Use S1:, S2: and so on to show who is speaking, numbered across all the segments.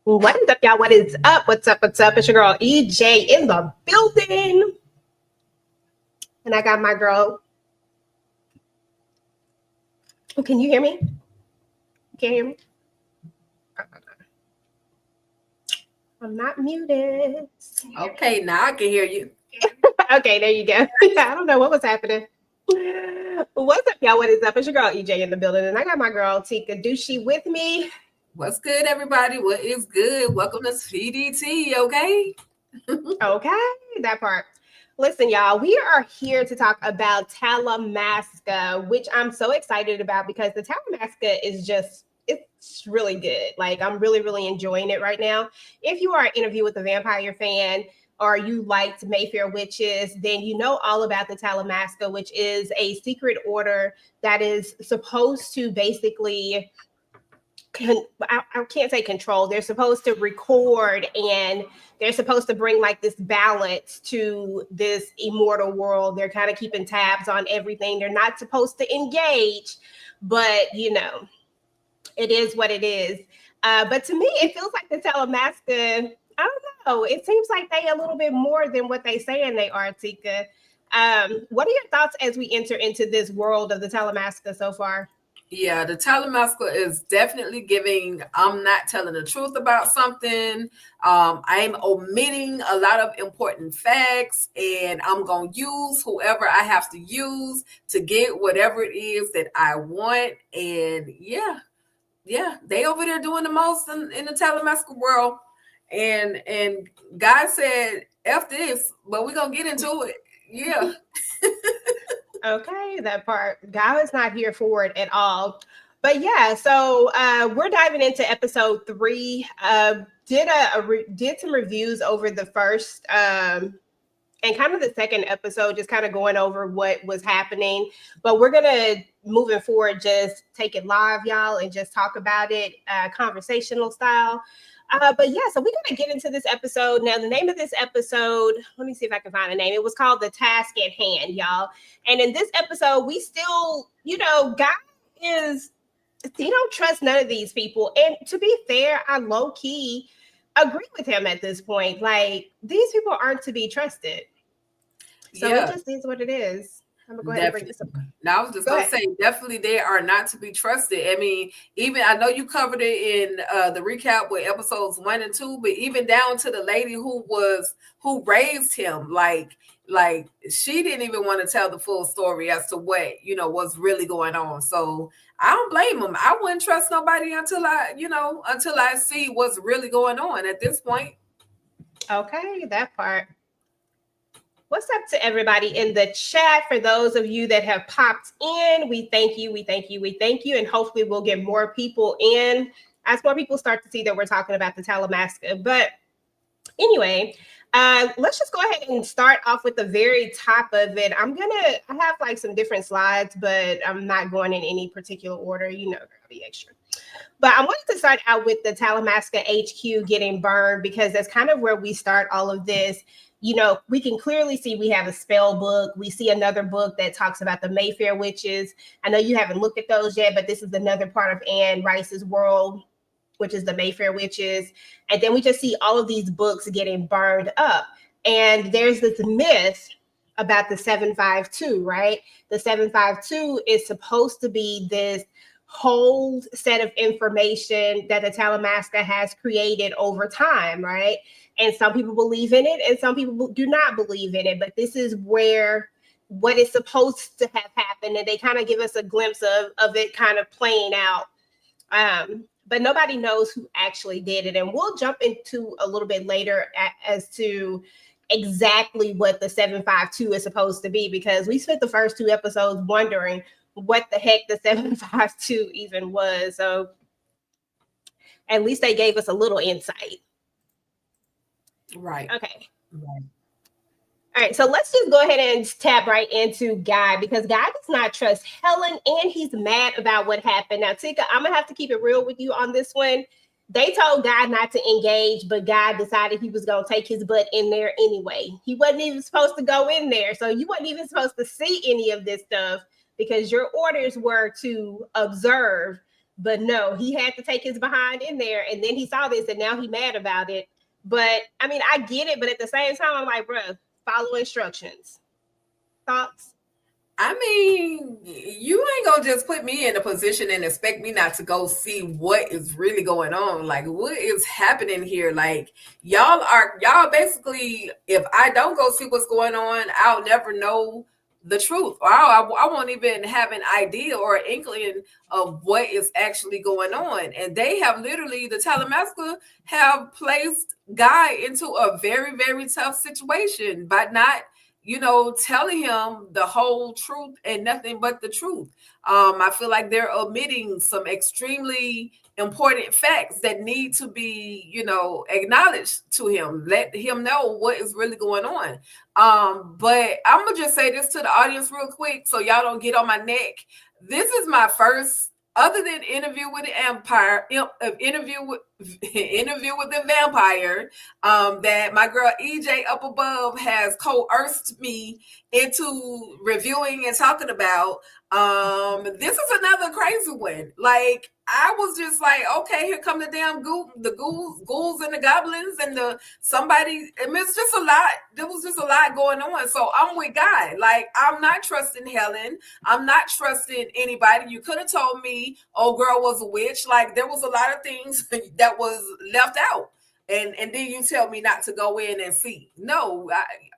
S1: What is up, y'all? What is up? What's up? What's up? It's your girl EJ in the building. And I got my girl. Oh, can you hear me? Can you hear me? I'm not muted.
S2: Okay, now I can hear you.
S1: Okay, there you go. I don't know what was happening. What's up, y'all? What is up? It's your girl EJ in the building. And I got my girl Tika Dushi with me.
S2: What's good, everybody? What is good? Welcome to CDT, okay?
S1: Okay, that part. Listen, y'all, we are here to talk about Talamasca, which I'm so excited about because the Talamasca is just, it's really good. Like, I'm really, really enjoying it right now. If you are an Interview with the Vampire fan, or you liked Mayfair Witches, then you know all about the Talamasca, which is a secret order that is supposed to basically I can't say control. They're supposed to record and they're supposed to bring like this balance to this immortal world. They're kind of keeping tabs on everything. They're not supposed to engage, but it is what it is. But to me, it feels like the Talamasca. I don't know. It seems like they a little bit more than what they saying they are, Tika. What are your thoughts as we enter into this world of the Talamasca so far?
S2: Yeah, the Talamasca is definitely giving, I'm not telling the truth about something. I'm omitting a lot of important facts, and I'm going to use whoever I have to use to get whatever it is that I want. And yeah, they over there doing the most in the Talamasca world. And God said, F this, but we're going to get into it. Yeah.
S1: Okay, that part. God is not here for it at all. But yeah, so we're diving into episode 3. Did some reviews over the first and kind of the second episode, just kind of going over what was happening. But we're gonna moving forward, just take it live, y'all, and just talk about it, conversational style. But yeah, so we're gonna get into this episode now. The name of this episode, let me see if I can find a name. It was called "The Task at Hand," y'all. And in this episode, we still, God is he don't trust none of these people. And to be fair, I low key agree with him at this point. Like these people aren't to be trusted. So it
S2: Yeah.
S1: just is what it is. I'm gonna go ahead and bring
S2: Definitely.
S1: this up.
S2: Now, I was just
S1: Go
S2: gonna
S1: ahead.
S2: say, definitely they are not to be trusted. I mean, even I know you covered it in the recap with episodes 1 and 2, but even down to the lady who raised him, like she didn't even want to tell the full story as to what was really going on. So I don't blame them. I wouldn't trust nobody until I see what's really going on at this point.
S1: Okay, that part. What's up to everybody in the chat? For those of you that have popped in, we thank you, we thank you, we thank you. And hopefully we'll get more people in as more people start to see that we're talking about the Talamasca. But anyway, let's just go ahead and start off with the very top of it. I have like some different slides, but I'm not going in any particular order. I'll be extra. But I wanted to start out with the Talamasca HQ getting burned because that's kind of where we start all of this. We can clearly see we have a spell book. We see another book that talks about the Mayfair witches. I know you haven't looked at those yet, but this is another part of Anne Rice's world, which is the Mayfair witches. And then we just see all of these books getting burned up. And there's this myth about the 752, right? The 752 is supposed to be this whole set of information that the Talamasca has created over time, right? And some people believe in it and some people do not believe in it. But this is where what is supposed to have happened. And they kind of give us a glimpse of it kind of playing out. But nobody knows who actually did it. And we'll jump into a little bit later as to exactly what the 752 is supposed to be, because we spent the first 2 episodes wondering what the heck the 752 even was. So at least they gave us a little insight.
S2: Right.
S1: Okay.
S2: Right.
S1: All right, so let's just go ahead and tap right into Guy, because Guy does not trust Helen and he's mad about what happened. Now, Tika, I'm going to have to keep it real with you on this one. They told Guy not to engage, but Guy decided he was going to take his butt in there anyway. He wasn't even supposed to go in there, so you weren't even supposed to see any of this stuff because your orders were to observe. But no, he had to take his behind in there, and then he saw this, and now he mad about it. But I mean, I get it, but at the same time, I'm like, bruh, follow instructions. Thoughts?
S2: I mean, you ain't gonna just put me in a position and expect me not to go see what is really going on. Like, what is happening here? Like, y'all basically, if I don't go see what's going on, I'll never know the truth. Or I won't even have an idea or an inkling of what is actually going on. And they have literally, the Talamasca have placed Guy into a very, very tough situation by not, telling him the whole truth and nothing but the truth. I feel like they're omitting some extremely important facts that need to be, acknowledged to him. Let him know what is really going on. But I'm gonna just say this to the audience real quick, so y'all don't get on my neck. This is my first, other than interview with the Empire, interview with interview with the vampire, that my girl EJ up above has coerced me into reviewing and talking about. This is another crazy one. Like, I was just like, okay, here come the damn ghouls and the goblins and the somebody. I mean, it's just a lot. There was just a lot going on. So I'm with Guy. Like, I'm not trusting Helen. I'm not trusting anybody. You could have told me, oh, girl was a witch. Like, there was a lot of things that was left out. And then you tell me not to go in and see. No,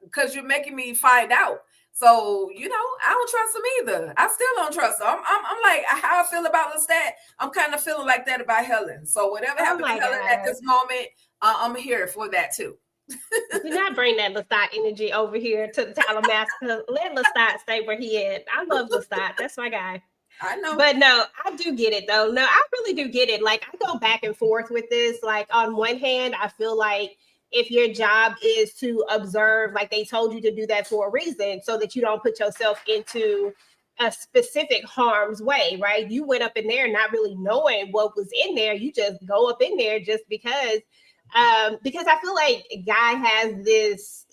S2: because you're making me find out. So, I don't trust him either. I still don't trust him. I'm like, how I feel about Lestat, I'm kind of feeling like that about Helen. So whatever happened to Helen at this moment, I'm here for that too.
S1: Do not bring that Lestat energy over here to the Talamasca. Let Lestat stay where he is. I love Lestat. That's my guy.
S2: I know.
S1: But no, I do get it though. No, I really do get it. Like, I go back and forth with this. Like, on one hand, I feel like if your job is to observe, like they told you to do that for a reason, so that you don't put yourself into a specific harm's way, right? You went up in there not really knowing what was in there. You just go up in there just because I feel like Guy has this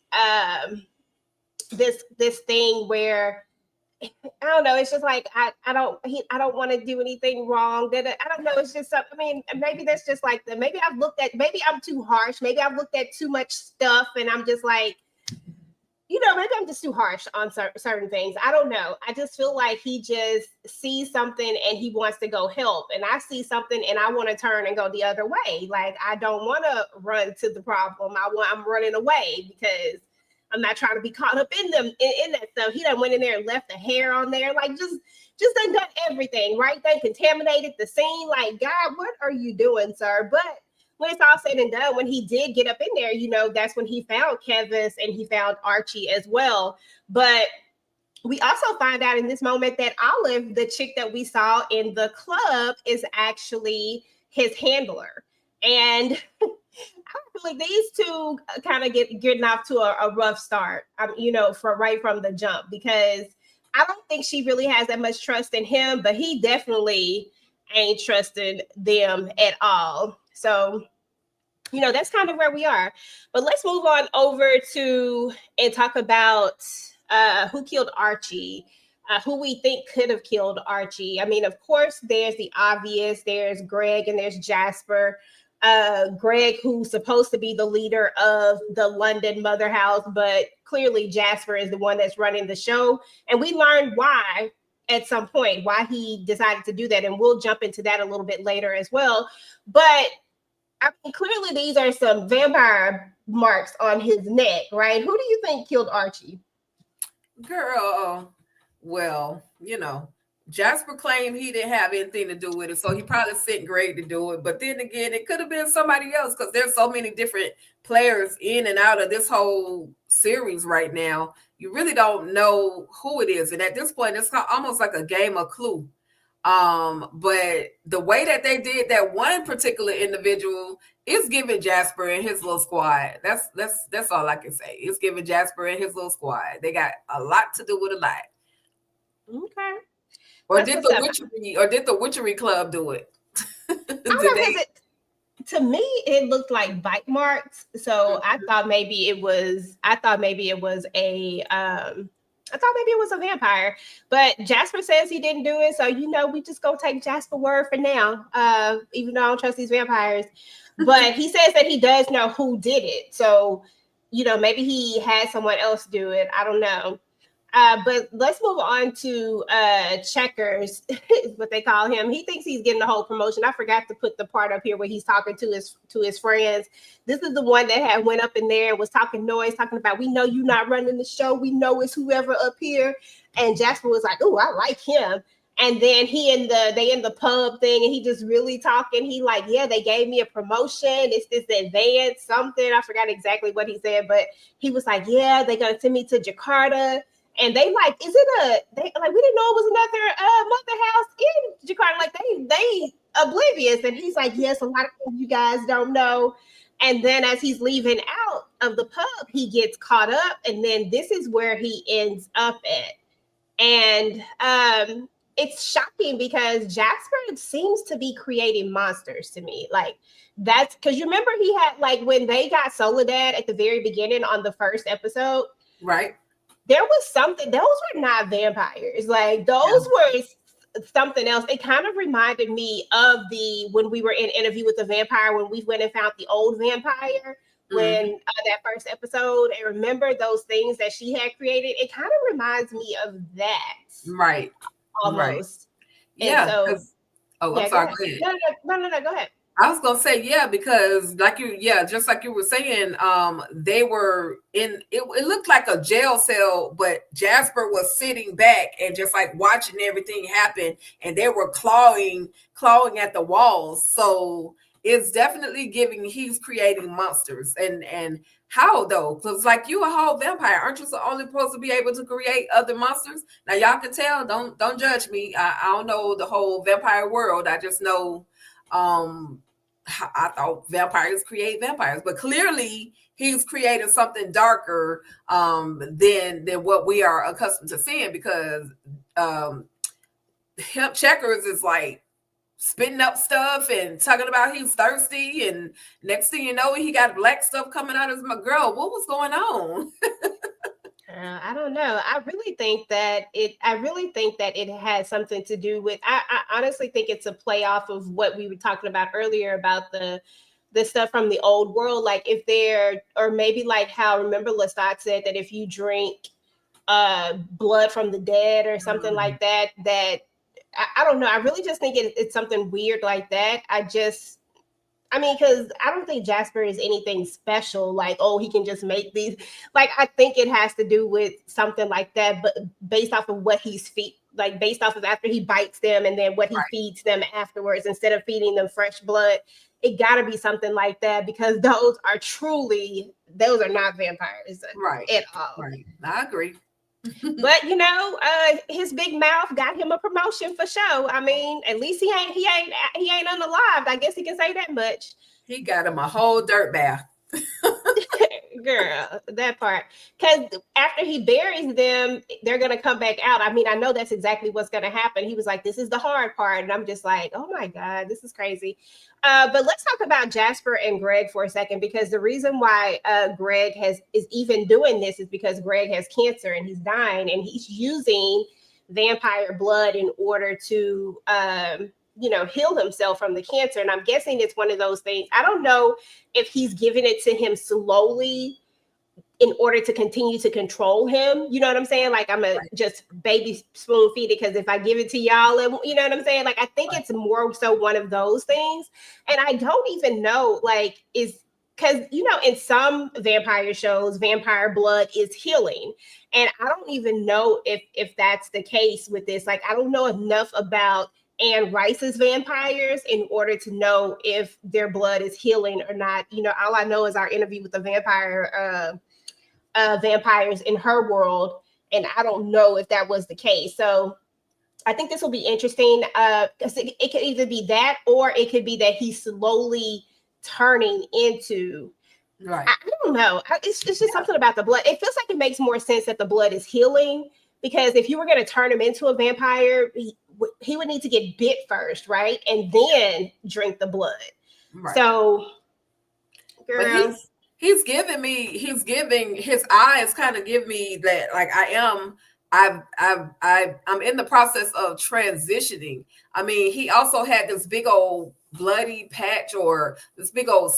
S1: thing where I don't know. It's just like I don't want to do anything wrong. That I don't know. It's just I mean, maybe that's just like maybe maybe I'm too harsh. Maybe I've looked at too much stuff, and I'm just like, maybe I'm just too harsh on certain things. I don't know. I just feel like he just sees something and he wants to go help, and I see something and I want to turn and go the other way. Like, I don't want to run to the problem. I'm running away because I'm not trying to be caught up in them in that stuff. He done went in there and left the hair on there, like just done everything, right? They contaminated the scene. Like, God, what are you doing, sir? But when it's all said and done, when he did get up in there, that's when he found Kevis and he found Archie as well. But we also find out in this moment that Olive, the chick that we saw in the club, is actually his handler. And I feel like these two kind of getting off to a rough start, for right from the jump, because I don't think she really has that much trust in him, but he definitely ain't trusting them at all. So, that's kind of where we are. But let's move on over to and talk about who killed Archie, who we think could have killed Archie. I mean, of course, there's the obvious. There's Greg and there's Jasper. Greg, who's supposed to be the leader of the London Mother House, but clearly Jasper is the one that's running the show. And we learned why at some point, why he decided to do that. And we'll jump into that a little bit later as well. But I mean, clearly these are some vampire marks on his neck, right? Who do you think killed Archie?
S2: Girl, well, Jasper claimed he didn't have anything to do with it, so he probably sent Greg to do it. But then again, it could have been somebody else, because there's so many different players in and out of this whole series right now. You really don't know who it is, and at this point, it's almost like a game of Clue. But the way that they did that one particular individual is giving Jasper and his little squad. That's all I can say. It's giving Jasper and his little squad. They got a lot to do with a lot.
S1: Okay.
S2: Or did the witchery club do it?
S1: To me, it looked like bite marks. So I thought maybe it was I thought maybe it was a vampire, but Jasper says he didn't do it. So, we just go take Jasper word for now, even though I don't trust these vampires. But he says that he does know who did it. So, maybe he had someone else do it. I don't know. But let's move on to Checkers, is what they call him. He thinks he's getting the whole promotion. I forgot to put the part up here where he's talking to his friends. This is the one that had went up in there and was talking noise, talking about, we know you not running the show. We know it's whoever up here. And Jasper was like, oh, I like him. And then they in the pub thing, and he just really talking. He like, yeah, they gave me a promotion. It's this advance something. I forgot exactly what he said, but he was like, yeah, they gonna send me to Jakarta. And they like, is it they like, we didn't know it was another house in Jakarta. Like they oblivious. And he's like, yes, a lot of things you guys don't know. And then as he's leaving out of the pub, he gets caught up, and then this is where he ends up at. And it's shocking because Jasper seems to be creating monsters to me. Like, that's because you remember he had, like, when they got Soledad at the very beginning on the first episode,
S2: right?
S1: There was something, those were not vampires. Like, those were something else. It kind of reminded me of when we were in Interview with the Vampire, when we went and found the old vampire, when that first episode, and remember those things that she had created. It kind of reminds me of that,
S2: right?
S1: Almost.
S2: Right. Yeah.
S1: So,
S2: I'm sorry. Go ahead.
S1: No, go ahead.
S2: I was gonna say, yeah, because just like you were saying, they were in it looked like a jail cell, but Jasper was sitting back and just like watching everything happen, and they were clawing at the walls. So it's definitely giving he's creating monsters. And how though? Because like, you a whole vampire, aren't you only supposed to be able to create other monsters? Now y'all can tell, don't judge me. I don't know the whole vampire world. I just know I thought vampires create vampires, but clearly he's creating something darker than what we are accustomed to seeing, because Checkers is like spitting up stuff and talking about he's thirsty, and next thing you know, he got black stuff coming out of his mouth. Girl, what was going on?
S1: I don't know. I really think that it has something to do with. I honestly think it's a play off of what we were talking about earlier about the stuff from the old world. Like, if they're, or maybe like how, remember Lestat said that if you drink blood from the dead or something like that, I don't know. I really just think it's something weird like that. Because I don't think Jasper is anything special. Like, oh, he can just make these. Like, I think it has to do with something like that, but based off of what based off of after he bites them, and then what he feeds them afterwards, instead of feeding them fresh blood. It got to be something like that, because those are not vampires at all.
S2: Right. I agree.
S1: But his big mouth got him a promotion for sure. I mean, at least he ain't unalived. I guess he can say that much.
S2: He got him a whole dirt bath.
S1: Girl, that part. Because after he buries them, they're gonna come back out. I mean, I know that's exactly what's gonna happen. He was like, "This is the hard part," and I'm just like, "Oh my god, this is crazy." But let's talk about Jasper and Greg for a second, because the reason why Greg is even doing this is because Greg has cancer and he's dying, and he's using vampire blood in order to heal himself from the cancer. And I'm guessing it's one of those things. I don't know if he's giving it to him slowly in order to continue to control him. You know what I'm saying? Like, I'm just baby spoon feed it, because if I give it to y'all, you know what I'm saying? Like, I think it's more so one of those things. And I don't even know, like, because, in some vampire shows, vampire blood is healing. And I don't even know if that's the case with this. Like, I don't know enough about Anne Rice's vampires in order to know if their blood is healing or not. All I know is our Interview with the Vampire vampires in her world, and I don't know if that was the case. So I think this will be interesting. It could either be that, or it could be that he's slowly turning into.
S2: Right.
S1: I don't know. It's just something about the blood. It feels like it makes more sense that the blood is healing, because if you were going to turn him into a vampire, he would need to get bit first, right? And then drink the blood. Right. So, girl.
S2: But he's giving his eyes kind of give me that, like, I am I'm in the process of transitioning. I mean, he also had this big old bloody patch or this big old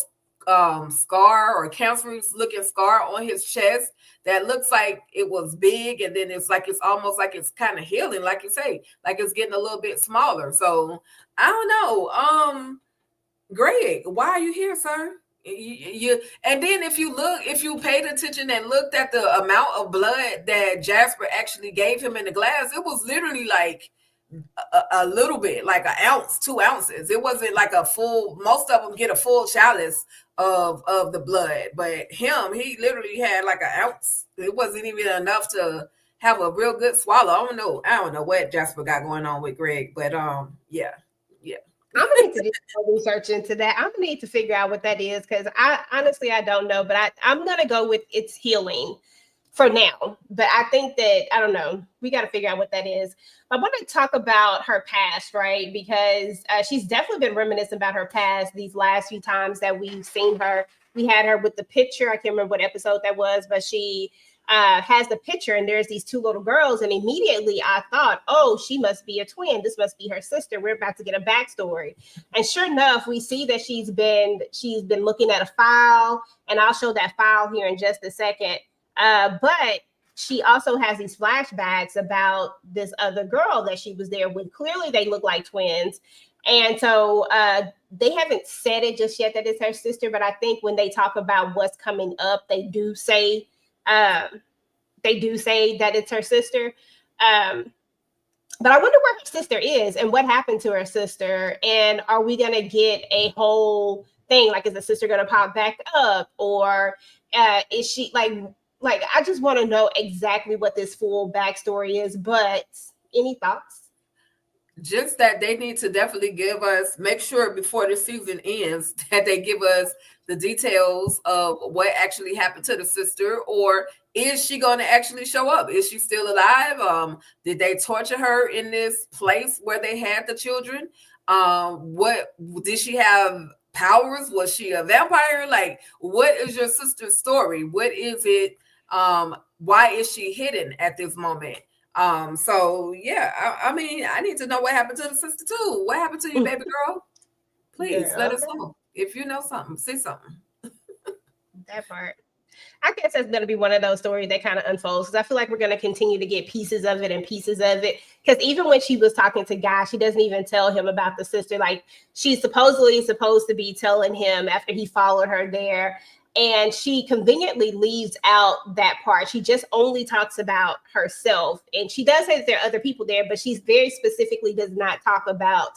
S2: scar or cancerous looking scar on his chest that looks like it was big, and then it's almost like it's kind of healing, like you say, like it's getting a little bit smaller. So I don't know. Greg, why are you here, sir? And then if you paid attention and looked at the amount of blood that Jasper actually gave him in the glass, it was literally like a little bit, like an ounce, 2 ounces. It wasn't like a full. Most of them get a full chalice of the blood, but he literally had like an ounce. It wasn't even enough to have a real good swallow. I don't know what Jasper got going on with Greg, but yeah, yeah.
S1: I'm gonna need to do some research into that. I'm gonna need to figure out what that is because I honestly I don't know, but I'm gonna go with it's healing for now. But I think that I don't know. We got to figure out what that is. I want to talk about her past, right? Because she's definitely been reminiscing about her past these last few times that we've seen her. We had her with the picture. I can't remember what episode that was, but she has the picture and there's these two little girls. And immediately I thought, oh, she must be a twin. This must be her sister. We're about to get a backstory. And sure enough, we see that she's been looking at a file, and I'll show that file here in just a second. But she also has these flashbacks about this other girl that she was there with. Clearly, they look like twins. And so they haven't said it just yet that it's her sister, but I think when they talk about what's coming up, they do say that it's her sister. But I wonder where her sister is and what happened to her sister. And are we going to get a whole thing? Like, is the sister going to pop back up? Or is she like, I just want to know exactly what this full backstory is. But any thoughts?
S2: Just that they need to definitely make sure before the season ends that they give us the details of what actually happened to the sister, or is she going to actually show up? Is she still alive? Did they torture her in this place where they had the children? What did she have powers? Was she a vampire? Like, what is your sister's story? What is it? Why is she hidden at this moment? So yeah, I mean, I need to know what happened to the sister too. What happened to you, baby girl? Please let us know. If you know something, say something.
S1: That part. I guess that's going to be one of those stories that kind of unfolds because I feel like we're going to continue to get pieces of it and pieces of it. Because even when she was talking to Guy, she doesn't even tell him about the sister. Like, she's supposedly supposed to be telling him after he followed her there. And she conveniently leaves out that part. She just only talks about herself. And she does say that there are other people there, but she's very specifically does not talk about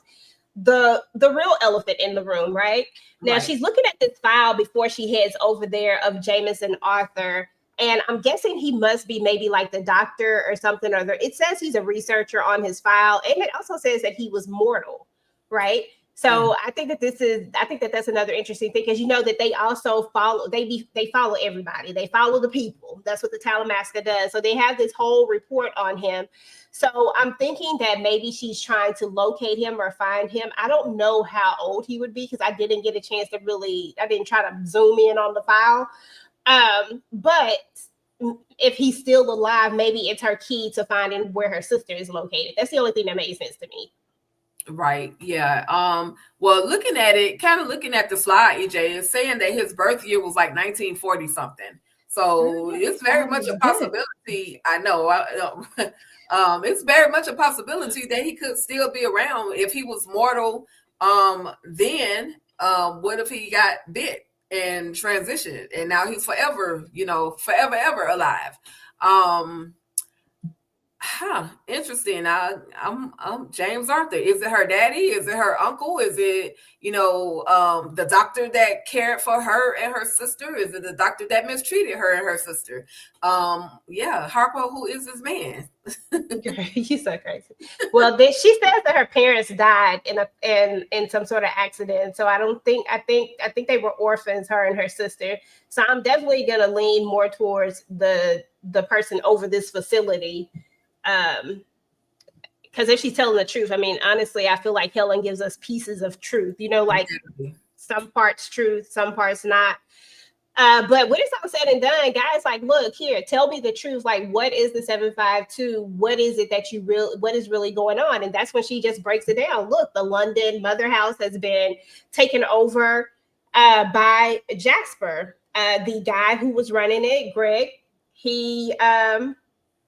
S1: the real elephant in the room, right? Now
S2: Right.
S1: she's looking at this file before she heads over there of Jameson Arthur. And I'm guessing he must be maybe like the doctor or something or other. It says he's a researcher on his file. And it also says that he was mortal, right? So I think that that's another interesting thing because you know that they also follow they follow everybody. They follow the people. That's what the Talamasca does. So they have this whole report on him. So I'm thinking that maybe she's trying to locate him or find him. I don't know how old he would be because I didn't get a chance to I didn't try to zoom in on the file. But if he's still alive, maybe it's her key to finding where her sister is located. That's the only thing that made sense to me.
S2: Right. Yeah. Well, looking at the slide, EJ is saying that his birth year was like 1940 something. So it's very much a possibility. I know. It's very much a possibility that he could still be around if he was mortal. Then what if he got bit and transitioned and now he's forever, forever alive? Interesting. I'm James Arthur. Is it her daddy? Is it her uncle? Is it, the doctor that cared for her and her sister? Is it the doctor that mistreated her and her sister? Yeah, Harper, who is this man?
S1: You're so crazy. Well, she says that her parents died in some sort of accident. So I think they were orphans, her and her sister. So I'm definitely gonna lean more towards the person over this facility. Because if she's telling the truth, I mean, honestly, I feel like Helen gives us pieces of truth, like some parts truth, some parts not. But when it's all said and done, guys, like, look here, tell me the truth. Like, what is the 752? What is it that what is really going on? And that's when she just breaks it down. Look, the London mother house has been taken over by Jasper. The guy who was running it, Greg, he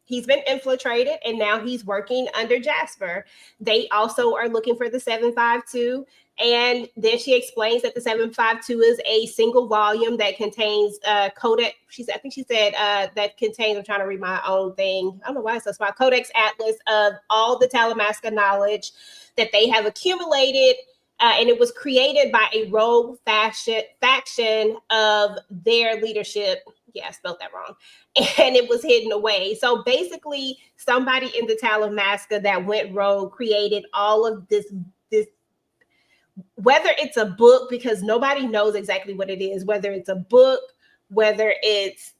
S1: he's been infiltrated and now he's working under Jasper. They also are looking for the 752. And then she explains that the 752 is a single volume that contains codex. I think she said that contains, I'm trying to read my own thing. I don't know why it's so small. Codex Atlas of all the Talamasca knowledge that they have accumulated. And it was created by a rogue faction of their leadership. Yeah, I spelled that wrong. And it was hidden away. So basically, somebody in the Talamasca that went rogue created all of this, whether it's a book, because nobody knows exactly what it is, whether it's a book, whether it's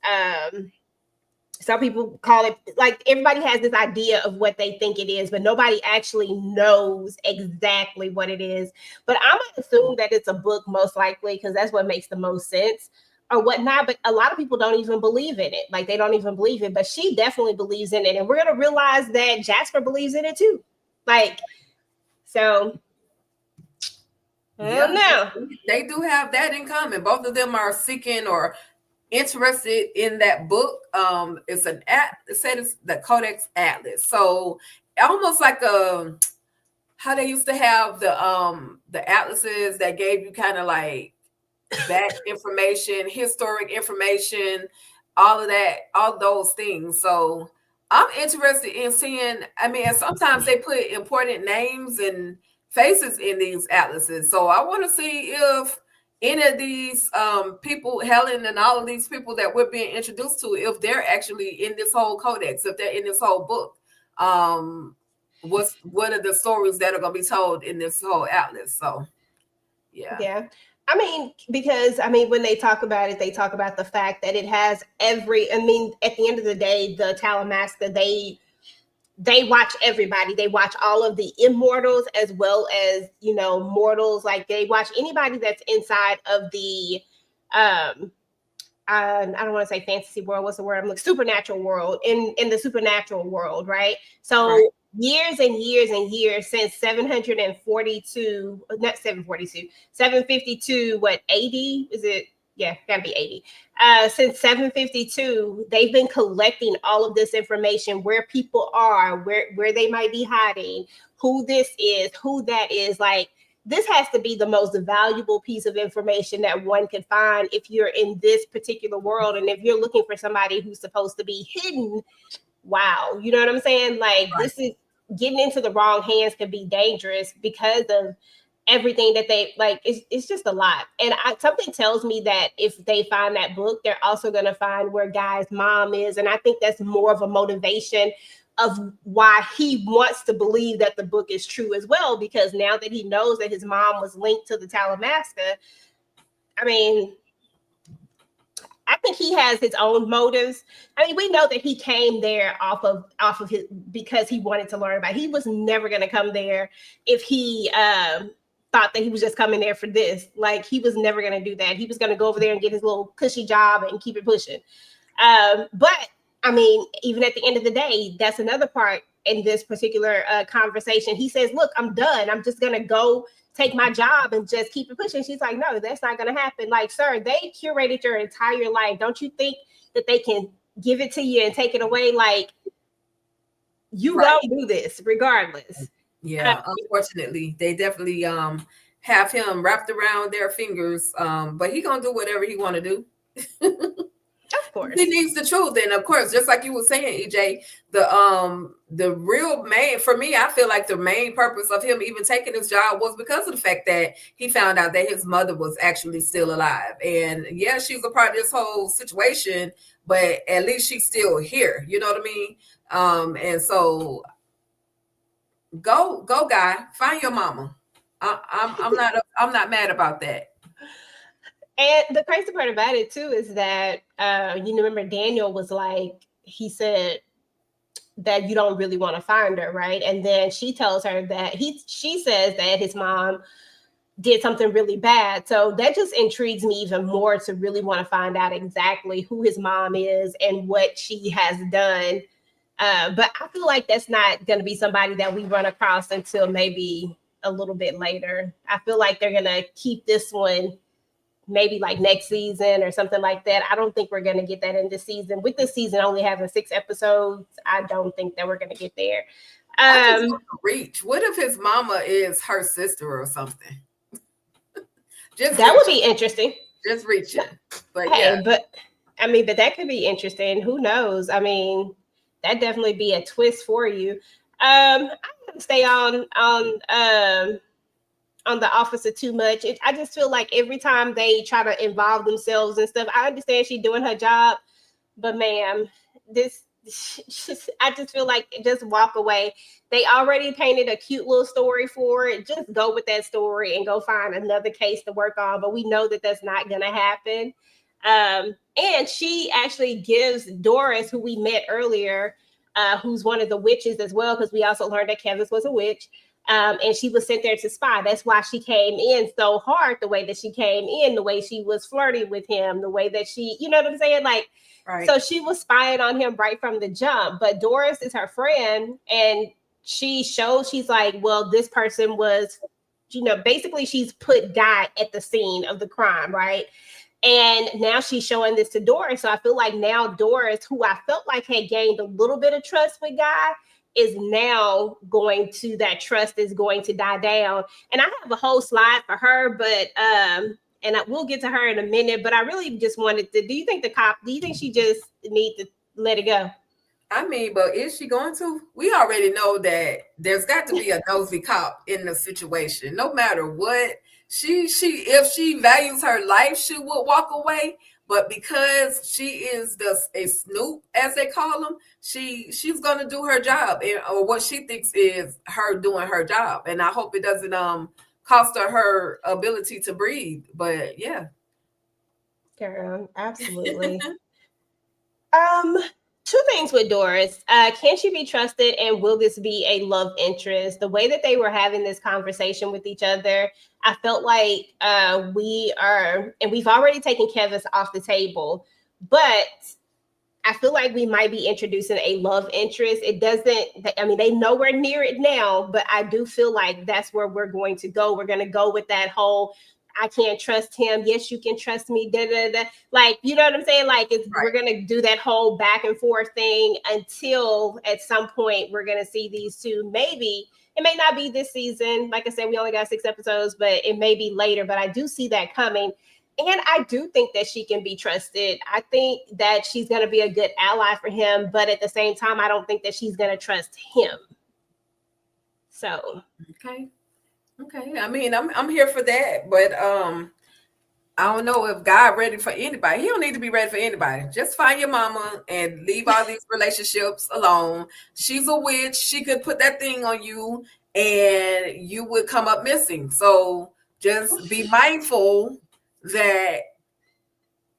S1: some people call it, like, everybody has this idea of what they think it is, but nobody actually knows exactly what it is. But I'm gonna assume that it's a book, most likely, because that's what makes the most sense or whatnot. But a lot of people don't even believe in it. Like, they don't even believe it, but she definitely believes in it. And we're gonna realize that Jasper believes in it too. Like, so I
S2: Yeah,
S1: don't know.
S2: they do have that in common. Both of them are seeking or interested in that book. It's it said it's the Codex Atlas. So almost like how they used to have the atlases that gave you kind of like back information, historic information, all of that, all those things. So I'm interested in seeing, I mean, and sometimes they put important names and faces in these atlases. So I want to see if any of these people, Helen and all of these people that we're being introduced to, if they're actually in this whole codex, if they're in this whole book. What are the stories that are going to be told in this whole atlas? So yeah.
S1: Yeah. I mean, because when they talk about it, they talk about the fact that it has at the end of the day, the Talamasca, they watch everybody. They watch all of the immortals as well as, mortals. Like, they watch anybody that's inside of the I don't want to say fantasy world. What's the word? I'm like, supernatural world, in the supernatural world, right? So
S2: Right.
S1: years and years and years since 742, not 742, 752, what, 80? Is it? Yeah, gotta be 80. Since 752, they've been collecting all of this information, where people are, where they might be hiding, who this is, who that is. Like, this has to be the most valuable piece of information that one could find if you're in this particular world. And if you're looking for somebody who's supposed to be hidden, wow, you know what I'm saying? Like,
S2: Right.
S1: this is getting into the wrong hands can be dangerous because of everything that they like. It's just a lot. And something tells me that if they find that book, they're also going to find where Guy's mom is. And I think that's more of a motivation of why he wants to believe that the book is true as well, because now that he knows that his mom was linked to the Talamasca, I mean, I think he has his own motives. We know that he came there off of his, because he wanted to learn about it. He was never going to come there if he thought that he was just coming there for this. Like, he was never going to do that. He was going to go over there and get his little cushy job and keep it pushing. But even at the end of the day, that's another part in this particular conversation. He says, look, I'm done. I'm just going to go take my job and just keep it pushing. She's like, no, that's not going to happen. Like, sir, they curated your entire life. Don't you think that they can give it to you and take it away? Like, you
S2: Right.
S1: don't do this regardless.
S2: Yeah, unfortunately, they definitely have him wrapped around their fingers. But he gonna do whatever he want to do.
S1: Of course.
S2: He needs the truth, and of course, just like you were saying, EJ, the real main, for me, I feel like the main purpose of him even taking his job was because of the fact that he found out that his mother was actually still alive. And yeah, she's a part of this whole situation, but at least she's still here. You know what I mean? And so go, guy, find your mama. I'm not mad about that.
S1: And the crazy part about it too is that you remember Daniel was like, he said that you don't really want to find her, right? And then she tells her that she says that his mom did something really bad. So that just intrigues me even more to really want to find out exactly who his mom is and what she has done. But I feel like that's not going to be somebody that we run across until maybe a little bit later. I feel like they're going to keep this one maybe like next season or something like that. I don't think we're going to get that in this season. With this season only having 6 episodes, I don't think that we're going to get there.
S2: I just want to reach. What if his mama is her sister or something? Just
S1: that would
S2: reaching.
S1: be interesting.
S2: Just reaching. But yeah.
S1: Hey, but I mean, but that could be interesting. Who knows? I mean, that definitely be a twist for you. I'm gonna stay on the officer too much. I just feel like every time they try to involve themselves and stuff, I understand she's doing her job, but ma'am, this I just feel like just walk away. They already painted a cute little story for it. Just go with that story and go find another case to work on. But we know that that's not going to happen. And she actually gives Doris, who we met earlier, who's one of the witches as well, because we also learned that Candace was a witch. And she was sent there to spy. That's why she came in so hard, the way that she came in, the way she was flirting with him, the way that she, you know what I'm saying? Like, right. So she was spying on him right from the jump. But Doris is her friend, and she shows, she's like, well, this person was, basically she's put Guy at the scene of the crime, right? And now she's showing this to Doris. So I feel like now Doris, who I felt like had gained a little bit of trust with Guy, is now going to, that trust is going to die down. And I have a whole slide for her, but and we'll get to her in a minute. But I really just wanted to, do you think she just need to let it go?
S2: I mean, but is she going to? We already know that there's got to be a nosy cop in the situation. No matter what, she if she values her life, she would walk away. But because she is a snoop, as they call them, she's gonna do her job, or what she thinks is her doing her job. And I hope it doesn't cost her ability to breathe. But yeah,
S1: girl, absolutely. Two things with Doris. Can she be trusted, and will this be a love interest? The way that they were having this conversation with each other, I felt like we've already taken Kevis off the table, but I feel like we might be introducing a love interest. It doesn't, I mean, they nowhere near it now, but I do feel like that's where we're going to go. We're going to go with that whole, I can't trust him. Yes, you can trust me. Da, da, da. Like, you know what I'm saying? Like, we're going to do that whole back and forth thing until at some point we're going to see these two. Maybe it may not be this season. Like I said, we only got 6 episodes, but it may be later. But I do see that coming. And I do think that she can be trusted. I think that she's going to be a good ally for him. But at the same time, I don't think that she's going to trust him. So.
S2: Okay. I mean, I'm here for that. But I don't know if God ready for anybody. He don't need to be ready for anybody. Just find your mama and leave all these relationships alone. She's a witch. She could put that thing on you and you would come up missing. So just be mindful that,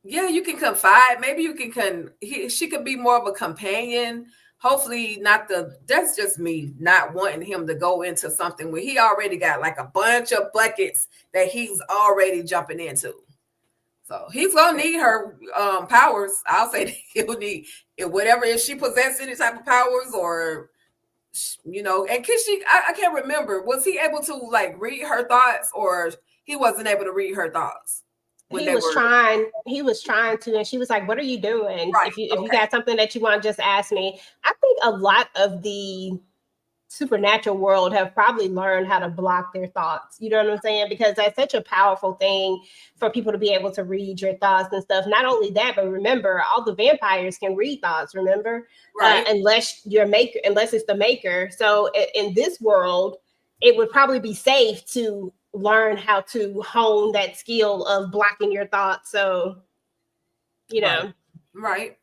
S2: yeah, you can confide. Maybe you can she could be more of a companion. Hopefully not that's just me not wanting him to go into something where he already got like a bunch of buckets that he's already jumping into. So he's gonna need her powers. I'll say he'll need whatever, if she possesses any type of powers, or and can she? I can't remember. Was he able to like read her thoughts, or he wasn't able to read her thoughts?
S1: He was trying to, and she was like, "What are you doing?
S2: Right,
S1: if you got something that you want, just ask me." I think a lot of the supernatural world have probably learned how to block their thoughts. You know what I'm saying? Because that's such a powerful thing for people to be able to read your thoughts and stuff. Not only that, but remember, all the vampires can read thoughts. Remember, right? Unless it's the maker. So in this world, it would probably be safe to learn how to hone that skill of blocking your thoughts. So,
S2: right.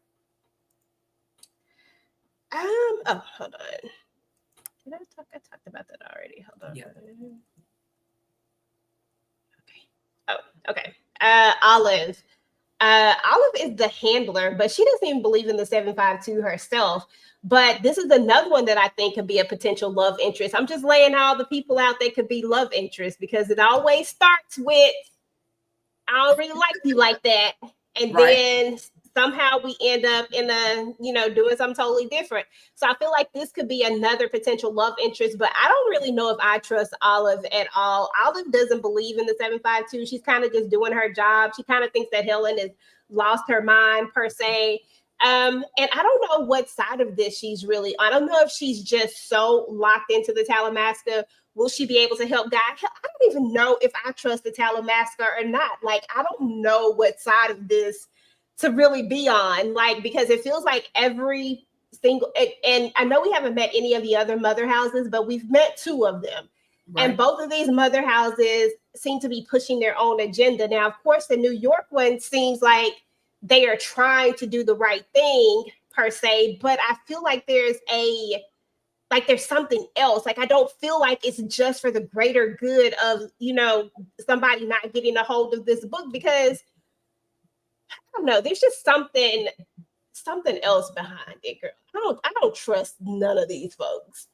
S1: Oh, hold on. Did I talked about that already. Hold on. Yeah. Okay. Oh, okay. Olive. Olive is the handler, but she doesn't even believe in the 752 herself. But this is another one that I think could be a potential love interest. I'm just laying all the people out that could be love interest because it always starts with I don't really like you like that. And
S2: Right.
S1: then somehow we end up in a, doing something totally different. So I feel like this could be another potential love interest, but I don't really know if I trust Olive at all. Olive doesn't believe in the 752. She's kind of just doing her job. She kind of thinks that Helen has lost her mind per se. And I don't know what side of this she's really. I don't know if she's just so locked into the Talamasca. Will she be able to help God? I don't even know if I trust the Talamasca or not. Like, I don't know what side of this to really be on. Like, because it feels like every single, and I know we haven't met any of the other mother houses, but we've met two of them. And
S2: Right.
S1: both of these mother houses seem to be pushing their own agenda. Now, of course, the New York one seems like they are trying to do the right thing per se, but I feel like there's something else. Like I don't feel like it's just for the greater good of, somebody not getting a hold of this book because I don't know, there's just something else behind it, girl. I don't trust none of these folks.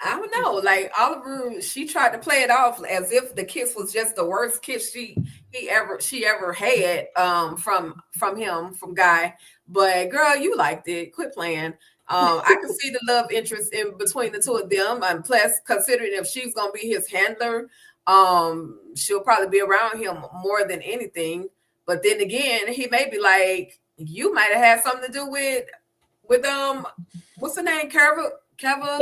S2: I don't know. Like Oliver, she tried to play it off as if the kiss was just the worst kiss she ever had from him from Guy. But girl, you liked it. Quit playing. I could see the love interest in between the two of them, and plus, considering if she's gonna be his handler, she'll probably be around him more than anything. But then again, he may be like, you might have had something to do with what's the name, Keva,
S1: Kevin.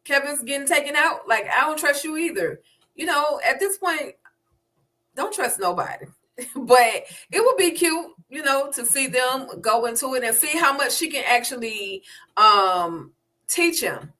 S2: Kevin's getting taken out. Like, I don't trust you either. At this point, don't trust nobody. But it would be cute, to see them go into it and see how much she can actually teach him.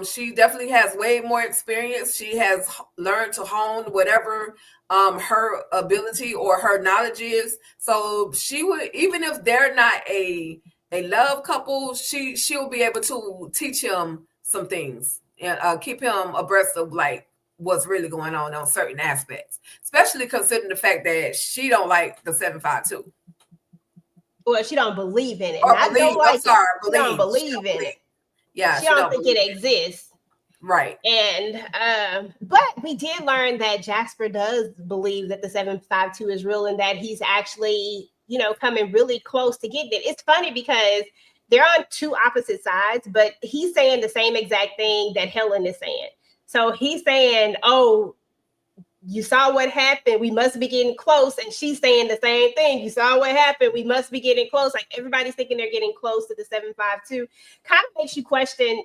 S2: She definitely has way more experience. She has learned to hone whatever her ability or her knowledge is. So she would, even if they're not a love couple, she'll be able to teach him some things and keep him abreast of like what's really going on certain aspects, especially considering the fact that she don't like the 752.
S1: Well, she don't believe in it.
S2: Or
S1: Not
S2: believe,
S1: don't
S2: I'm
S1: like it.
S2: sorry,
S1: She don't
S2: believe. She
S1: believe
S2: don't
S1: in
S2: believe.
S1: it.
S2: Yeah,
S1: She
S2: she
S1: don't
S2: don't
S1: think
S2: believe
S1: it
S2: in it.
S1: exists.
S2: Right.
S1: And but we did learn that Jasper does believe that the 752 is real and that he's actually, coming really close to getting it. It's funny because they're on two opposite sides, but he's saying the same exact thing that Helen is saying. So he's saying, "Oh, you saw what happened. We must be getting close." And she's saying the same thing. You saw what happened. We must be getting close. Like everybody's thinking they're getting close to the 752. Kind of makes you question,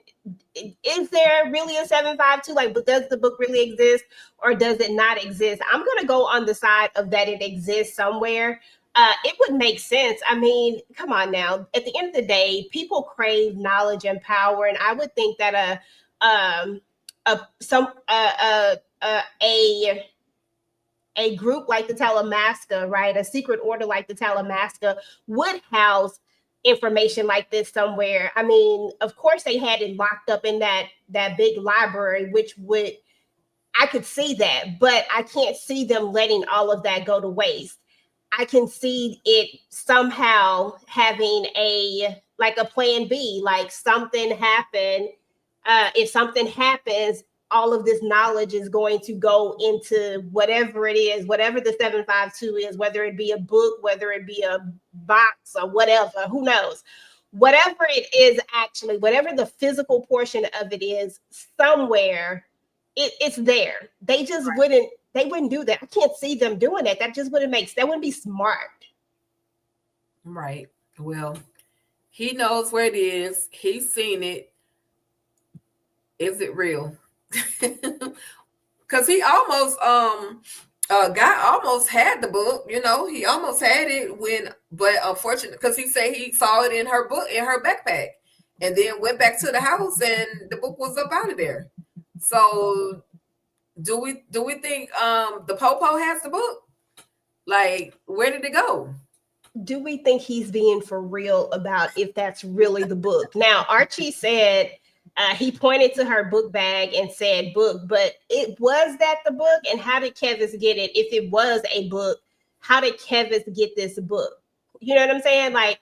S1: is there really a 752? Like, but does the book really exist or does it not exist? I'm going to go on the side of that it exists somewhere. It would make sense. I mean, come on now. At the end of the day, people crave knowledge and power. And I would think that a, some, a group like the Talamasca, right? A secret order like the Talamasca would house information like this somewhere. I mean, of course they had it locked up in that big library, which would I could see that, but I can't see them letting all of that go to waste. I can see it somehow having a plan B, like something happened. If something happens, all of this knowledge is going to go into whatever it is, whatever the 752 is, whether it be a book, whether it be a box or whatever, who knows? Whatever it is, actually, whatever the physical portion of it is, somewhere it's there. They wouldn't do that. I can't see them doing that. That just that wouldn't be smart.
S2: Right. Well, he knows where it is. He's seen it. Is it real? Because he almost guy almost had the book. He almost had it but unfortunately, because he said he saw it in her book, in her backpack, and then went back to the house and the book was up out of there. So do we think the Popo has the book? Like, where did it go?
S1: Do we think he's being for real about if that's really the book? Now, Archie said He pointed to her book bag and said book, but it was that the book? And how did Kevis get it? If it was a book, how did Kevis get this book? You know what I'm saying? Like,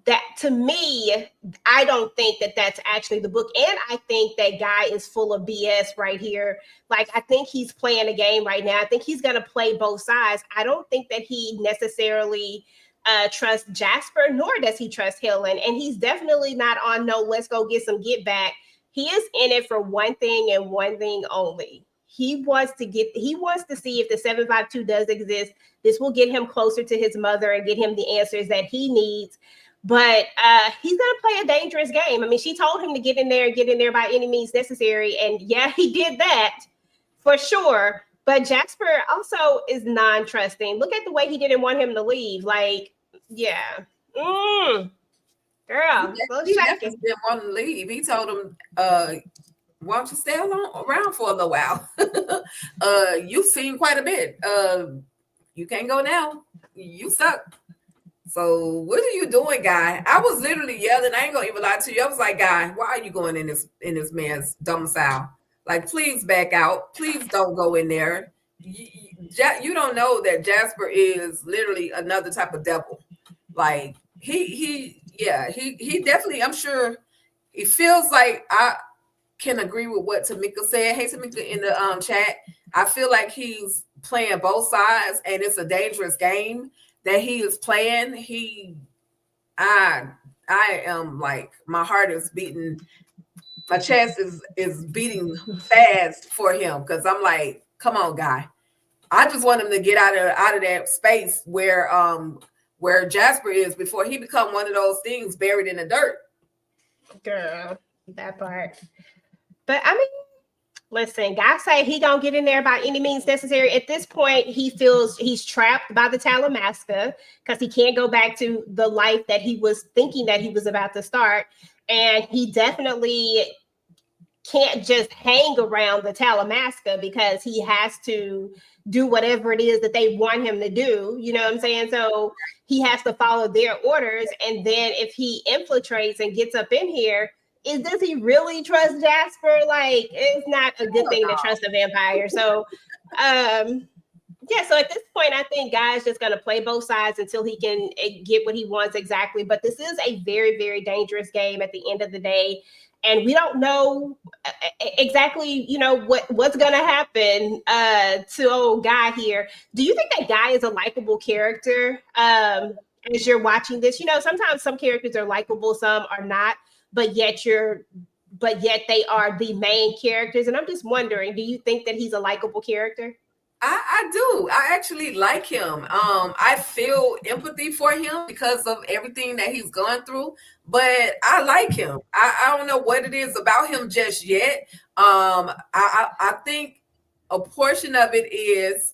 S1: that to me, I don't think that that's actually the book. And I think that guy is full of BS right here. Like, I think he's playing a game right now. I think he's going to play both sides. I don't think that he necessarily trusts Jasper, nor does he trust Helen. And he's definitely not on no, let's go get some get back. He is in it for one thing and one thing only. He wants to see if the 752 does exist. This will get him closer to his mother and get him the answers that he needs. But he's gonna play a dangerous game. I mean, she told him to get in there and get in there by any means necessary. And yeah, he did that for sure. But Jasper also is non-trusting. Look at the way he didn't want him to leave. Like, yeah. Girl, little
S2: He
S1: shaky.
S2: definitely didn't want to leave. He told him, why don't you stay around for a little while? You've seen quite a bit. You can't go now. You suck. So what are you doing, guy? I was literally yelling. I ain't gonna even lie to you. I was like, guy, why are you going in this man's domicile? Like, please back out. Please don't go in there. You don't know that Jasper is literally another type of devil. Like he definitely. I'm sure it feels like I can agree with what Tamika said. Hey, Tamika, in the chat, I feel like he's playing both sides, and it's a dangerous game that he is playing. I am like, my heart is beating, my chest is beating fast for him, because I'm like, come on, guy. I just want him to get out of that space where Jasper is before he become one of those things buried in the dirt.
S1: Girl, that part. But I mean, listen, guys say he gonna get in there by any means necessary. At this point, he feels he's trapped by the Talamasca because he can't go back to the life that he was thinking that he was about to start. And he definitely can't just hang around the Talamasca because he has to do whatever it is that they want him to do. You know what I'm saying? So he has to follow their orders. And then if he infiltrates and gets up in here, does he really trust Jasper? Like, it's not a good thing to trust a vampire. So yeah, so at this point, I think Guy's just going to play both sides until he can get what he wants exactly. But this is a very, very dangerous game at the end of the day. And we don't know exactly, what's going to happen to old Guy here. Do you think that Guy is a likable character as you're watching this? Sometimes some characters are likable, some are not, but yet they are the main characters. And I'm just wondering, do you think that he's a likable character?
S2: I do. I actually like him. I feel empathy for him because of everything that he's gone through, but I like him. I don't know what it is about him just yet. I think a portion of it is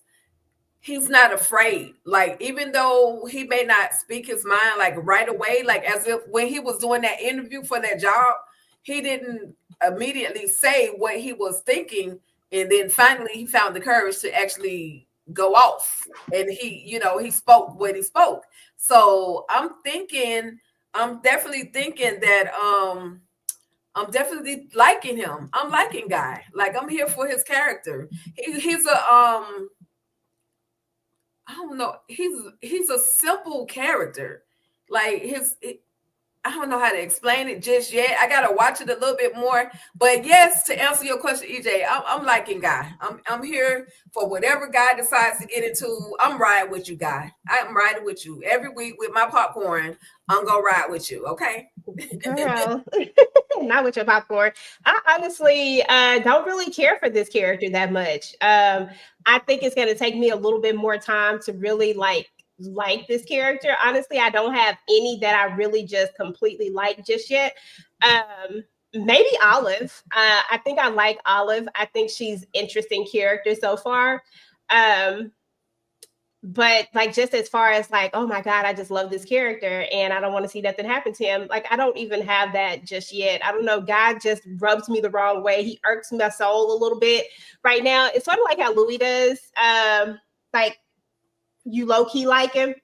S2: he's not afraid. Like, even though he may not speak his mind like right away, like as if when he was doing that interview for that job, he didn't immediately say what he was thinking. And then finally he found the courage to actually go off. And he spoke what he spoke. So I'm definitely thinking that I'm definitely liking him. I'm liking Guy. Like, I'm here for his character. He's a I don't know. He's a simple character. Like, I don't know how to explain it just yet. I gotta watch it a little bit more. But yes, to answer your question, EJ, I'm liking Guy. I'm here for whatever Guy decides to get into. I'm riding with you, Guy. I'm riding with you every week with my popcorn. I'm gonna ride with you, okay?
S1: Girl, not with your popcorn. I honestly don't really care for this character that much. I think it's going to take me a little bit more time to really like this character. Honestly, I don't have any that I really just completely like just yet. Maybe Olive. I think I like Olive. I think she's interesting character so far. But like, just as far as like, oh my god, I just love this character and I don't want to see nothing happen to him, like, I don't even have that just yet. I don't know, God just rubs me the wrong way. He irks my soul a little bit right now. It's sort of like how Louis does. Like, you low-key like him,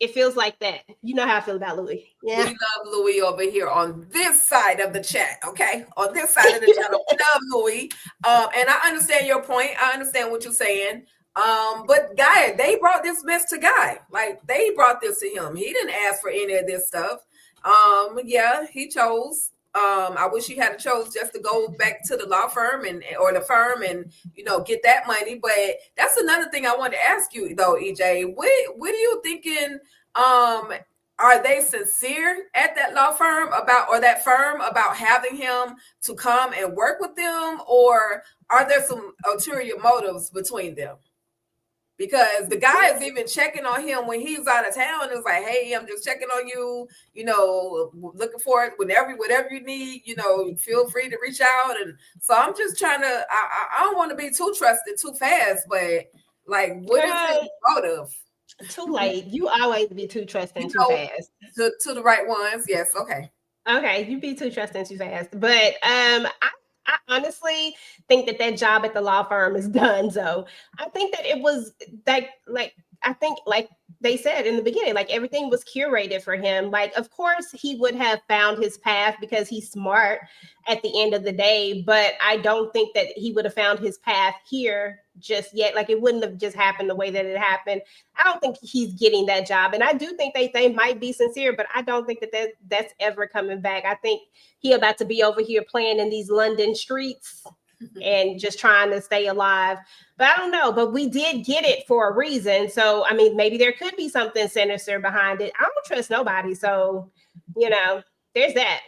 S1: It feels like that. You know how I feel about Louis.
S2: We
S1: Yeah.
S2: love Louis over here on this side of the chat, okay? On this side of the channel, we love Louis. And I understand your point. I understand what you're saying. But Guy, they brought this mess to Guy. Like they brought this to him. He didn't ask for any of this stuff. Yeah, he chose. I wish he had chose just to go back to the law firm and or the firm and get that money. But that's another thing I wanted to ask you though, EJ. What are you thinking? Are they sincere at that law firm about or that firm about having him to come and work with them, or are there some ulterior motives between them? Because the guy is even checking on him when he's out of town. It's like, hey, I'm just checking on you, looking for it whatever you need, feel free to reach out. And so I'm just trying to, I don't want to be too trusted too fast, but like, what is his motive?
S1: Too late. You always be too trusting too fast.
S2: To the right ones. Yes. Okay.
S1: Okay. You be too trusting too fast. But I honestly think that job at the law firm is done. So I think that it was I think like they said in the beginning, like everything was curated for him. Like, of course, he would have found his path because he's smart at the end of the day. But I don't think that he would have found his path here just yet. Like it wouldn't have just happened the way that it happened. I don't think he's getting that job. And I do think they might be sincere, but I don't think that's ever coming back. I think he about to be over here playing in these London streets and just trying to stay alive. But I don't know. But we did get it for a reason. So, I mean, maybe there could be something sinister behind it. I don't trust nobody. So, there's that.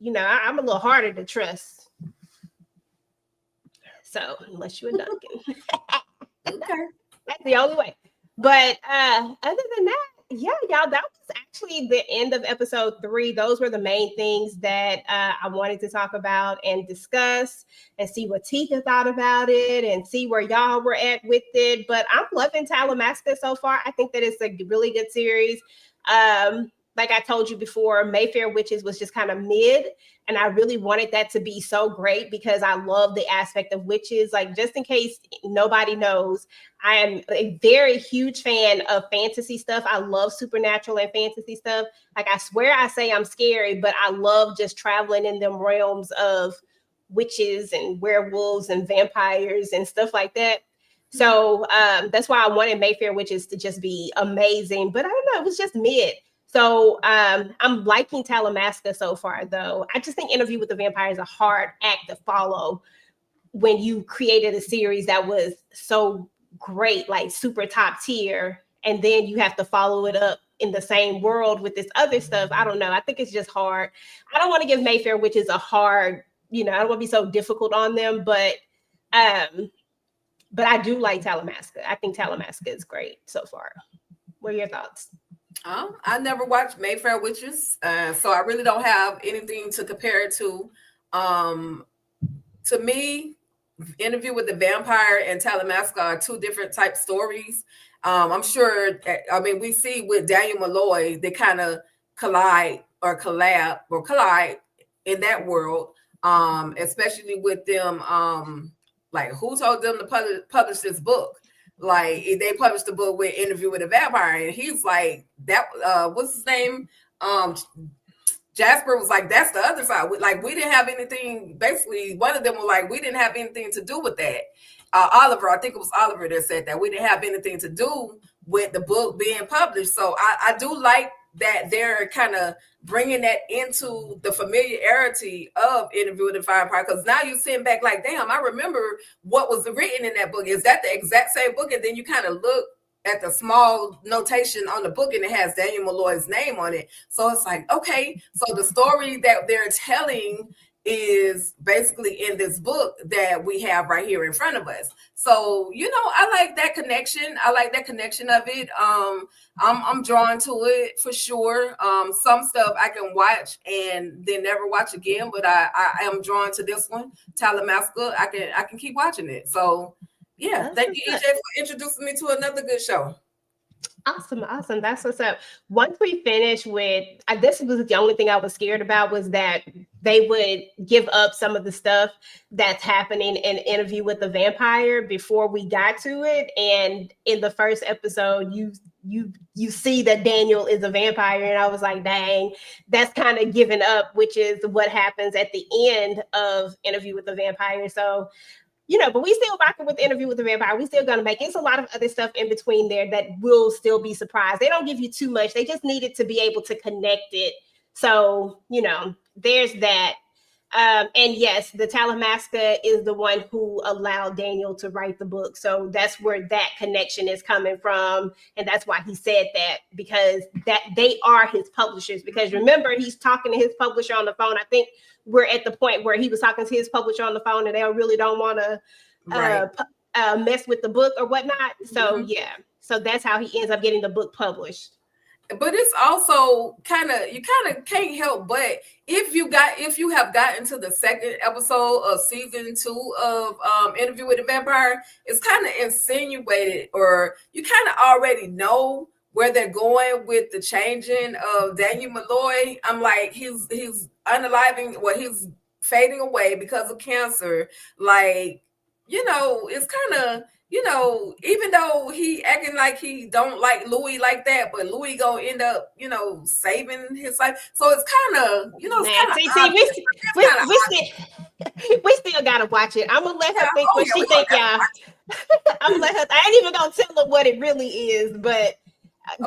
S1: I'm a little harder to trust. So, unless you're a Duncan.
S2: Okay.
S1: That's the only way. But other than that, yeah, y'all, that was actually the end of episode 3. Those were the main things that I wanted to talk about and discuss and see what Tika thought about it and see where y'all were at with it. But I'm loving Talamasca so far. I think that it's a really good series. Like I told you before, Mayfair Witches was just kind of mid. And I really wanted that to be so great because I love the aspect of witches. Like, just in case nobody knows, I am a very huge fan of fantasy stuff. I love supernatural and fantasy stuff. Like, I swear I say I'm scary, but I love just traveling in them realms of witches and werewolves and vampires and stuff like that. So that's why I wanted Mayfair Witches to just be amazing. But I don't know, it was just mid. So I'm liking Talamasca so far, though. I just think Interview with the Vampire is a hard act to follow when you created a series that was so great, like super top tier, and then you have to follow it up in the same world with this other stuff. I don't know. I think it's just hard. I don't want to give Mayfair Witches a hard, I don't want to be so difficult on them, but I do like Talamasca. I think Talamasca is great so far. What are your thoughts?
S2: I never watched Mayfair Witches, so I really don't have anything to compare it to. To me, Interview with the Vampire and Talamasca are two different type stories. I'm sure. I mean, we see with Daniel Malloy, they kind of collide in that world, especially with them. Like, who told them to publish this book? Like, they published the book with Interview with a Vampire, and he's like, that what's his name? Jasper was like, that's the other side. Like, we didn't have anything. Basically, one of them was like, we didn't have anything to do with that. Oliver, I think it was Oliver that said that we didn't have anything to do with the book being published. So I do like that they're kind of bringing that into the familiarity of Interview with the Vampire, because now you're sitting back like, damn, I remember what was written in that book. Is that the exact same book? And then you kind of look at the small notation on the book and it has Daniel Malloy's name on it. So it's like, okay, so the story that they're telling is basically in this book that we have right here in front of us. So, I like that connection. I like that connection of it. I'm drawn to it for sure. Some stuff I can watch and then never watch again, but I am drawn to this one, Talamasca. I can keep watching it. So yeah, thank you, EJ, for introducing me to another good show.
S1: Awesome. That's what's up. Once we finish with, this was the only thing I was scared about, was that they would give up some of the stuff that's happening in Interview with the Vampire before we got to it. And in the first episode, you you see that Daniel is a vampire, and I was like, dang, that's kind of given up, which is what happens at the end of Interview with the Vampire. So but we still rocking with Interview with the Vampire. We still gonna make it. It's a lot of other stuff in between there that will still be surprised. They don't give you too much. They just needed to be able to connect it. So there's that. And yes, the Talamasca is the one who allowed Daniel to write the book. So that's where that connection is coming from. And that's why he said that, because that they are his publishers. Because remember, he's talking to his publisher on the phone. I think we're at the point where he was talking to his publisher on the phone and they really don't want to mess with the book or whatnot. So yeah, so that's how he ends up getting the book published.
S2: But it's also you can't help but if you have gotten to the second episode of season 2 of Interview with the Vampire, it's kind of insinuated, or you kind of already know where they're going with the changing of Daniel Malloy. I'm like, he's unaliving, he's fading away because of cancer. Like, it's kind of, even though he acting like he don't like Louis like that, but Louis gonna end up, saving his life. So it's kind of,
S1: we still gotta watch it. I'm gonna let her think what she think, y'all. I'm gonna let her. I ain't even gonna tell her what it really is, but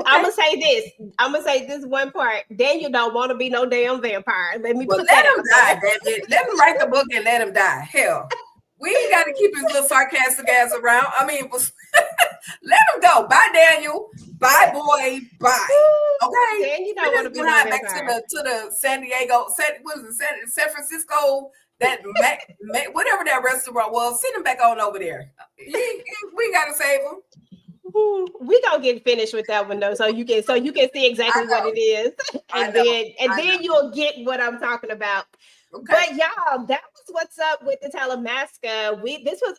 S1: I'm gonna say this. I'm gonna say this one part. Daniel don't want to be no damn vampire. Let me put that
S2: him die, David. Let him write the book and let him die. Hell. We ain't got to keep his little sarcastic ass around. I mean, let him go. Bye, Daniel. Bye, boy. Bye. Okay.
S1: Daniel don't want to be back
S2: to the San Diego. San Francisco. That whatever that restaurant was. Send him back on over there. We got to save him.
S1: We gonna get finished with that one though, so you can see exactly what it is, and then you'll get what I'm talking about. Okay. But y'all, that was what's up with the Talamasca. This was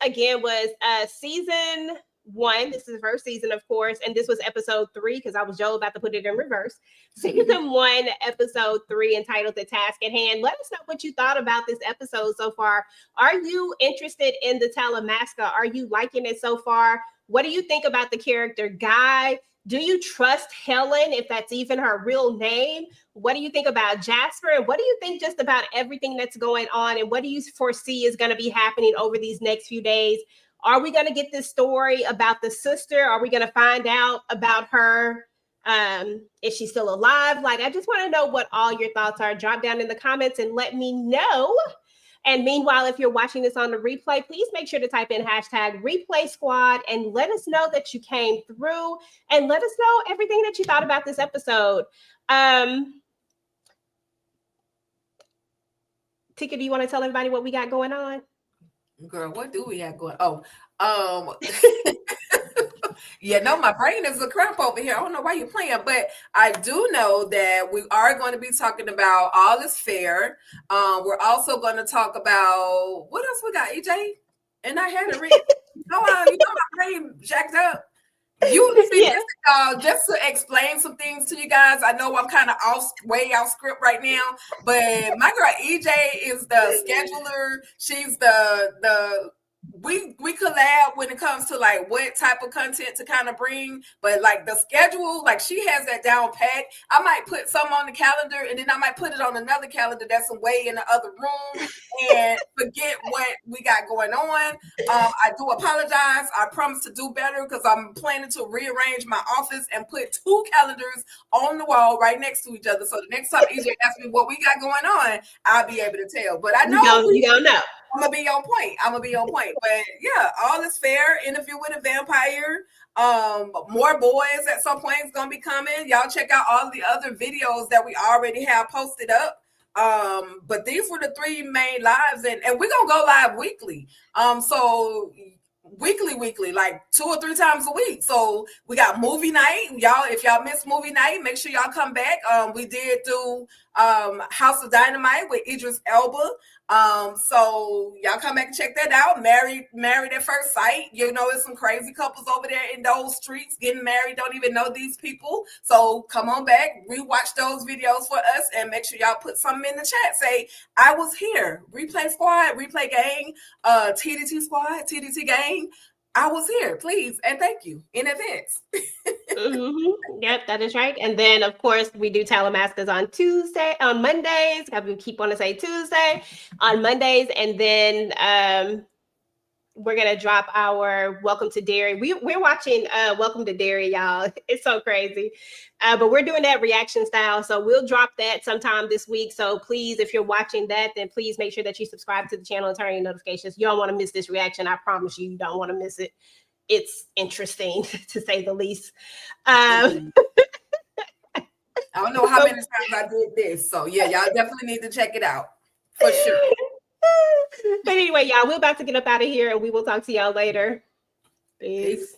S1: season 1. This is the first season, of course, and this was episode 3 because I was about to put it in reverse. Season 1, episode 3, entitled "The Task at Hand." Let us know what you thought about this episode so far. Are you interested in the Talamasca? Are you liking it so far? What do you think about the character Guy? Do you trust Helen, if that's even her real name? What do you think about Jasper? And what do you think just about everything that's going on? And what do you foresee is going to be happening over these next few days? Are we going to get this story about the sister? Are we going to find out about her? Is she still alive? Like, I just want to know what all your thoughts are. Drop down in the comments and let me know. And meanwhile, if you're watching this on the replay, please make sure to type in hashtag replay squad and let us know that you came through and let us know everything that you thought about this episode. Tika, do you want to tell everybody what we got going on?
S2: Girl, what do we have going? Yeah, no, my brain is a cramp over here. I don't know why you're playing, but I do know that we are going to be talking about All Is Fair. We're also going to talk about what else we got, EJ? And I had to read. My brain jacked up. You see, just to explain some things to you guys. I know I'm kind of way off script right now, but my girl EJ is the scheduler. She's the we collab when it comes to like what type of content to kind of bring, but like the schedule, like she has that down pat. I might put some on the calendar and then I might put it on another calendar that's way in the other room and forget what we got going on. I do apologize. I promise to do better because I'm planning to rearrange my office and put 2 calendars on the wall right next to each other. So the next time EJ asks me what we got going on, I'll be able to tell. But I know
S1: you don't know.
S2: I'm gonna be on point. But yeah, All Is Fair, Interview with a Vampire. More boys at some point is gonna be coming. Y'all check out all the other videos that we already have posted up. But these were the 3 main lives, and we're gonna go live weekly. So weekly, like 2 or 3 times a week. So we got movie night. Y'all, if y'all missed movie night, make sure y'all come back. We did do House of Dynamite with Idris Elba. So y'all come back and check that out. Married at First Sight. There's some crazy couples over there in those streets getting married, don't even know these people. So come on back, rewatch those videos for us, and make sure y'all put something in the chat. Say, I was here. Replay squad, replay gang, TDT squad, TDT gang. I was here, please, and thank you in advance.
S1: Yep, that is right. And then, of course, we do Talamascas on Mondays. I keep wanting to say Tuesday on Mondays, and then we're gonna drop our Welcome to Dairy. We're watching Welcome to Dairy, y'all. It's so crazy, but we're doing that reaction style. So we'll drop that sometime this week. So please, if you're watching that, then please make sure that you subscribe to the channel and turn on your notifications. You don't want to miss this reaction. I promise you, you don't want to miss it. It's interesting to say the least.
S2: I don't know how many times I did this. So yeah, y'all definitely need to check it out for sure.
S1: But anyway, y'all, we're about to get up out of here and we will talk to y'all later. Peace.